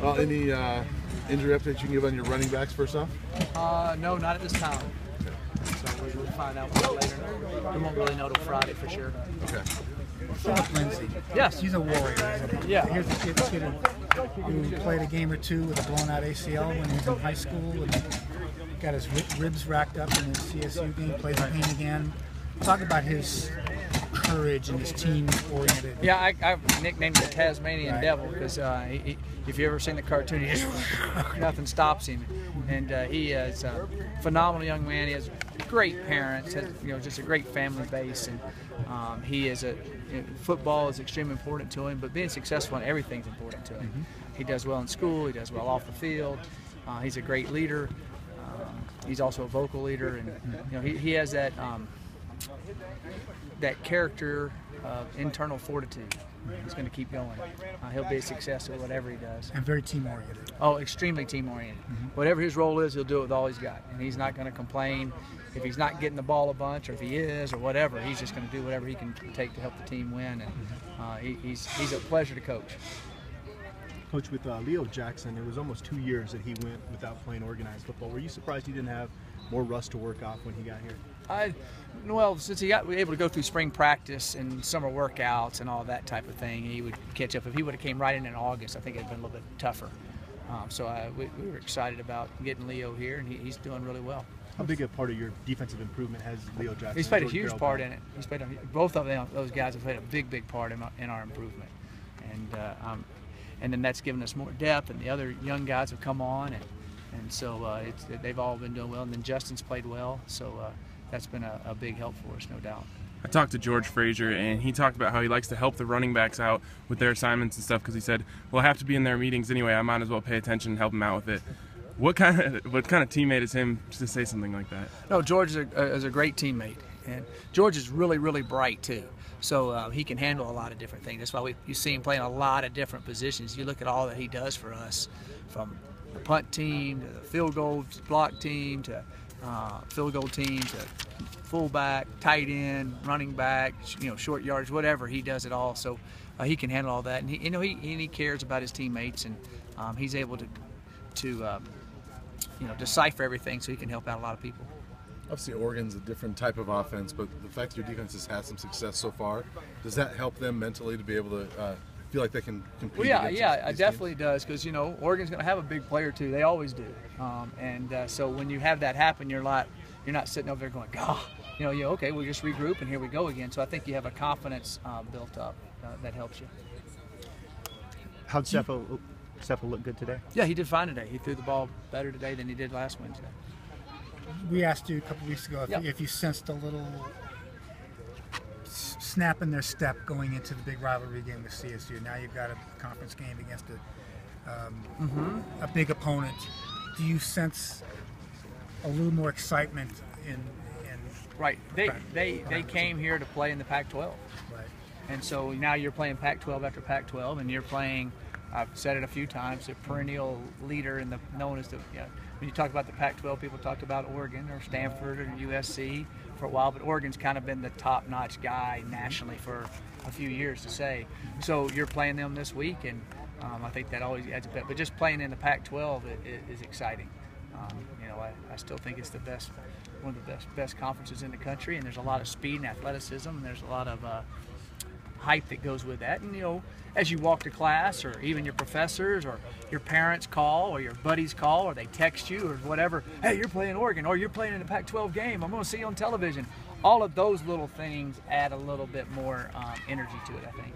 Any injury updates you can give on your running backs first off? No, not at this time. So we'll find out later. We won't really know till Friday for sure. Okay. Philip Lindsay. Yes. He's a warrior. Yeah. Here's a kid who played a game or two with a blown out ACL when he was in high school and got his ribs racked up in his CSU game, plays the pain again. Talk about his courage and his team-oriented. Yeah, I've nicknamed him the Tasmanian Devil because if you've ever seen the cartoon, he just nothing stops him. And he is a phenomenal young man. He has great parents, has, just a great family base, and he is football is extremely important to him. But being successful in everything is important to him. Mm-hmm. He does well in school. He does well off the field. He's a great leader. He's also a vocal leader, and he has that that character of internal fortitude. He's going to keep going. He'll be a success at whatever he does. And very team-oriented. Oh, extremely team-oriented. Mm-hmm. Whatever his role is, he'll do it with all he's got. And he's not going to complain if he's not getting the ball a bunch, or if he is, or whatever. He's just going to do whatever he can take to help the team win. And he's a pleasure to coach. Coach, with Leo Jackson, it was almost 2 years that he went without playing organized football. Were you surprised he didn't have more rust to work off when he got here? Well, since he was able to go through spring practice and summer workouts and all that type of thing, he would catch up. If he would have came right in August, I think it'd been a little bit tougher. We were excited about getting Leo here, and he's doing really well. How big a part of your defensive improvement has Leo Jackson? He's played a huge part in it. Both of those guys have played a big part in our improvement, and then that's given us more depth. And the other young guys have come on, and so they've all been doing well. And then Justin's played well, so that's been a big help for us, no doubt. I talked to George Frazier, and he talked about how he likes to help the running backs out with their assignments and stuff, because he said, well, I have to be in their meetings anyway, I might as well pay attention and help them out with it. What kind of teammate is him to say something like that? No, George is a great teammate, and George is really, really bright too. So he can handle a lot of different things. That's why you see him playing a lot of different positions. You look at all that he does for us, from the punt team to the field goal block team to field goal team to fullback, tight end, running back, short yards, whatever. He does it all. So he can handle all that, and he cares about his teammates, and he's able to decipher everything so he can help out a lot of people. Obviously, Oregon's a different type of offense, but the fact that your defense has had some success so far, does that help them mentally to be able to feel like they can compete? Well, yeah, it definitely does, because Oregon's going to have a big player too. They always do, so when you have that happen, you're not sitting over there going, God, okay, we'll just regroup and here we go again. So I think you have a confidence built up that helps you. How'd Cepho look good today? Yeah, he did fine today. He threw the ball better today than he did last Wednesday. We asked you a couple weeks ago if you sensed a little snap in their step going into the big rivalry game with CSU. Now you've got a conference game against a big opponent. Do you sense a little more excitement in Right. They came here to play in the Pac-12. Right. And so now you're playing Pac-12 after Pac-12, and you're playing, I've said it a few times, a perennial leader known as when you talk about the Pac-12, people talked about Oregon or Stanford or USC for a while, but Oregon's kind of been the top-notch guy nationally for a few years to say. So you're playing them this week, and I think that always adds a bit. But just playing in the Pac-12 is exciting. I still think it's one of the best conferences in the country, and there's a lot of speed and athleticism, and there's a lot of hype that goes with that. And as you walk to class, or even your professors or your parents call, or your buddies call, or they text you or whatever, hey, you're playing Oregon, or you're playing in a Pac-12 game, I'm going to see you on television. All of those little things add a little bit more energy to it, I think.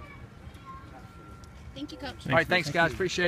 Thank you, Coach. All right, thanks guys, appreciate it.